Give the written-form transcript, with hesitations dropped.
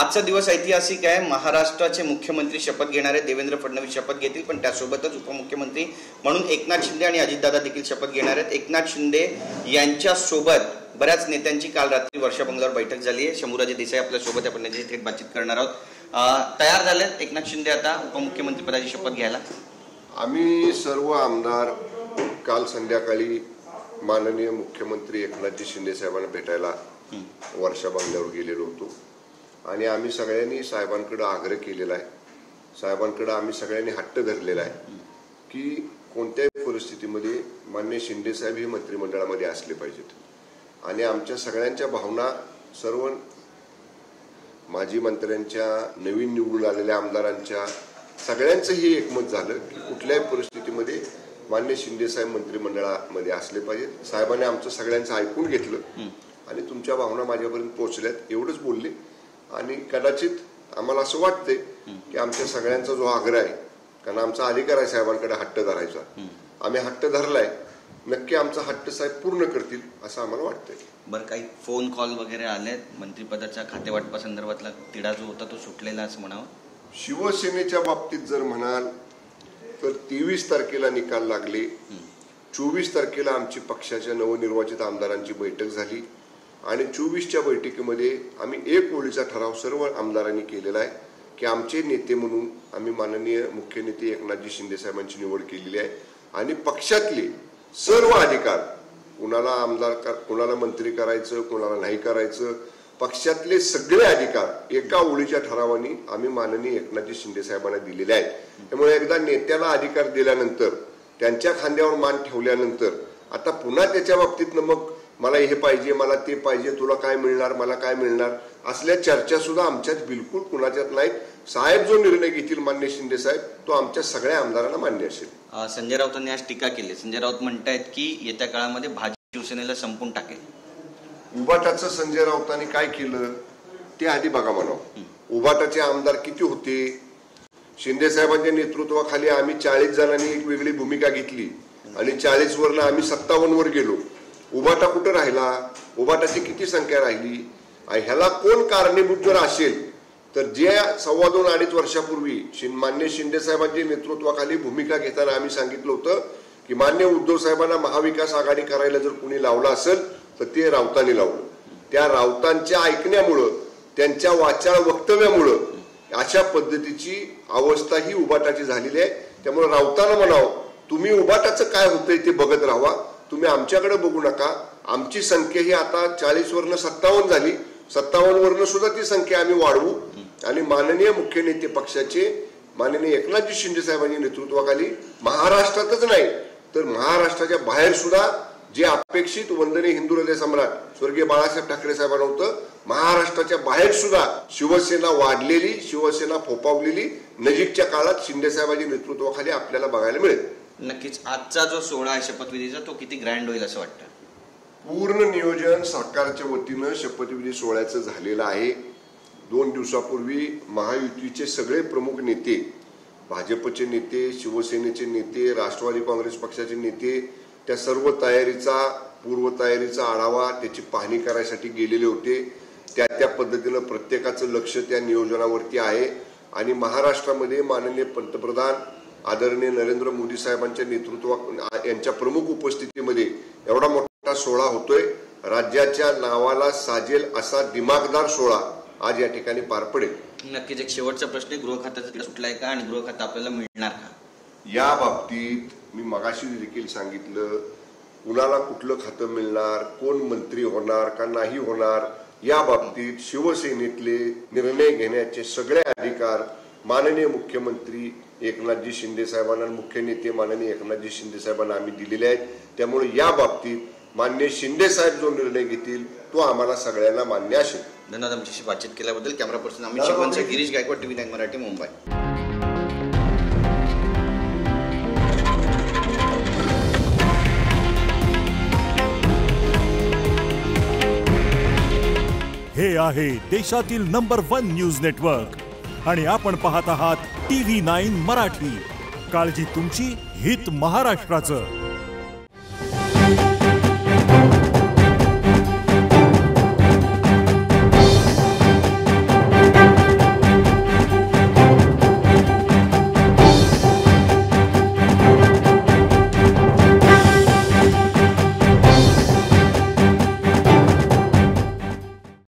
आजचा दिवस ऐतिहासिक आहे। महाराष्ट्राचे मुख्यमंत्री शपथ घेणारे देवेंद्र फडणवीस शपथ घेतील, पण त्यासोबतच उपमुख्यमंत्री म्हणून एकनाथ शिंदे आणि अजितदादा देखील शपथ घेणार आहेत। एकनाथ शिंदे यांच्यासोबत बऱ्याच नेत्यांची काल रात्री वर्षा बंगल्यावर बैठक झाली आहे। शंभूराजे देसाई आपल्यासोबत आपण याची थेट बातचीत करणार आहोत। तयार झालेत एकनाथ शिंदे आता उपमुख्यमंत्री पदाची शपथ घ्यायला? आम्ही सर्व आमदार काल संध्याकाळी माननीय मुख्यमंत्री एकनाथजी शिंदे साहेबांना भेटायला वर्षा बंगल्यावर गेलेलो होतो आणि आम्ही सगळ्यांनी साहेबांकडे आग्रह केलेला आहे, साहेबांकडे आम्ही सगळ्यांनी हट्ट धरलेला आहे की कोणत्याही परिस्थितीमध्ये माननीय शिंदे साहेब हे मंत्रिमंडळामध्ये असले पाहिजेत। आणि आमच्या सगळ्यांच्या भावना, सर्व माजी मंत्र्यांच्या, नवीन निवडून आलेल्या आमदारांच्या सगळ्यांचं हे एकमत झालं की कुठल्याही परिस्थितीमध्ये माननीय शिंदे साहेब मंत्रिमंडळामध्ये असले पाहिजेत। साहेबांनी आमचं सगळ्यांचं ऐकून घेतलं आणि तुमच्या भावना माझ्यापर्यंत पोहोचल्यात एवढंच बोलले। आणि कदाचित आम्हाला असं वाटतंय की आमच्या सगळ्यांचा जो आग्रह आहे, कारण आमचा अधिकार आहे साहेबांकडे हट्ट धरायचा, आम्ही हट्ट धरलाय, नक्की आमचा हट्ट साहेब पूर्ण करतील असं आम्हाला वाटतंय। बरं, काही फोन कॉल वगैरे आलेत मंत्रिपदाच्या खातेवाटपा संदर्भातला तिढा जो होता तो सुटलेला असं म्हणावं? शिवसेनेच्या बाबतीत जर म्हणाल तर 23 तारखेला निकाल लागले, 24 तारखेला आमची पक्षाच्या नवनिर्वाचित आमदारांची बैठक झाली आणि 24च्या बैठकीमध्ये आम्ही एक ओळीचा ठराव सर्व आमदारांनी केलेला आहे की आमचे नेते म्हणून आम्ही माननीय मुख्य नेते एकनाथजी शिंदे साहेबांची निवड केलेली आहे आणि पक्षातले सर्व अधिकार, कुणाला आमदार, कुणाला मंत्री करायचं, कुणाला नाही करायचं, पक्षातले सगळे अधिकार एका ओळीच्या ठरावाने आम्ही माननीय एकनाथजी शिंदे साहेबांना दिलेले आहेत। त्यामुळे एकदा नेत्याला अधिकार दिल्यानंतर, त्यांच्या खांद्यावर मान ठेवल्यानंतर आता पुन्हा त्याच्या बाबतीत मग मला हे पाहिजे, मला ते पाहिजे, तुला काय मिळणार, मला काय मिळणार, असल्या चर्चा सुद्धा आमच्यात बिलकुल कुणाच्यात नाहीत। साहेब जो निर्णय घेतील माननीय शिंदे साहेब, तो आमच्या सगळ्या आमदारांना मान्य असेल। संजय राऊतांनी आज टीका केली। संजय राऊत म्हणतायत की येत्या काळामध्ये भाजप शिवसेनेला संपून टाकेल। उबाटाचं संजय राऊतांनी काय केलं ते आधी बघा म्हणावं। उबाटाचे आमदार किती होते? शिंदे साहेबांच्या नेतृत्वाखाली आम्ही 40 जणांनी एक वेगळी भूमिका घेतली आणि 40 वरनं आम्ही 57 वर गेलो। उबाटा कुठं राहिला? उबाटाची किती संख्या राहिली? ह्याला कोण कारणीभूत जर असेल तर जे 2.25-2.5 वर्षापूर्वी मान्य शिंदे साहेबांच्या नेतृत्वाखाली भूमिका घेताना आम्ही सांगितलं होतं की मान्य उद्धव साहेबांना महाविकास आघाडी करायला जर कुणी लावलं असेल तर ते राऊतांनी लावलं। त्या राऊतांच्या ऐकण्यामुळं, त्यांच्या वाचाळ वक्तव्यामुळं अशा पद्धतीची अवस्था ही उबाटाची झालेली आहे। त्यामुळे राऊतांना म्हणावं, तुम्ही उबाटाचं काय होतंय ते बघत राहा, तुम्ही आमच्याकडे बघू नका। आमची संख्या ही आता 40 वरनं 57 झाली, 57 वरनं सुद्धा ती संख्या आम्ही वाढवू आणि माननीय मुख्य नेते पक्षाचे माननीय एकनाथजी शिंदे साहेबांच्या नेतृत्वाखाली महाराष्ट्रातच नाही तर महाराष्ट्राच्या बाहेर सुद्धा जे अपेक्षित वंदनीय हिंदू हृदय सम्राट स्वर्गीय बाळासाहेब ठाकरे साहेबांना होतं, महाराष्ट्राच्या बाहेर सुद्धा शिवसेना वाढलेली, शिवसेना फोपावलेली नजीकच्या काळात शिंदे साहेबांच्या नेतृत्वाखाली आपल्याला बघायला मिळेल। नक्कीच आजचा जो सोहळा आहे शपथविधीचा तो किती ग्रँड होईल असं वाटतं? पूर्ण नियोजन सरकारच्या वतीनं शपथविधी सोहळ्याचं झालेलं आहे। 2 दिवसापूर्वी महायुतीचे सगळे प्रमुख नेते, भाजपचे नेते, शिवसेनेचे नेते, राष्ट्रवादी काँग्रेस पक्षाचे नेते त्या सर्व तयारीचा, पूर्वतयारीचा आढावा, त्याची पाहणी करायसाठी गेलेले होते। त्या पद्धतीनं प्रत्येकाचं लक्ष त्या नियोजनावरती आहे आणि महाराष्ट्रामध्ये माननीय पंतप्रधान आदरणीय नरेंद्र मोदी साहेबांच्या नेतृत्वात यांच्या प्रमुख उपस्थितीमध्ये एवढा मोठा सोहळा होतोय। राज्याच्या नावाला साजेल असा दिमागदार सोहळा आज या ठिकाणी पार पडेल। नक्कीच एक शेवटचा प्रश्न, गृह खात्याचा सुटलाय का आणि गृह खातं आपल्याला मिळणार का? या बाबतीत मी मगाशी देखील सांगितलं, कुणाला कुठलं खातं मिळणार, कोण मंत्री होणार का नाही होणार, या बाबतीत शिवसेनेतले निर्णय घेण्याचे सगळे अधिकार माननीय मुख्यमंत्री एकनाथजी शिंदे साहेबांना, मुख्य नेते माननीय एकनाथजी शिंदे साहेबांना आम्ही दिलेले आहेत। त्यामुळे या बाबतीत माननीय शिंदे साहेब जो निर्णय घेतील तो आम्हाला सगळ्यांना मान्य असेल। धन्यवाद आमच्याशी बातचीत केल्याबद्दल। कॅमेरा पर्सन अमित शिवनसह गिरीश गायकवाड, TV9 मराठी, मुंबई। हे आहे देशातील नंबर 1 न्यूज नेटवर्क आणि आपण पाहत आहात TV9 मराठी। काळजी तुमची, हित महाराष्ट्राचं।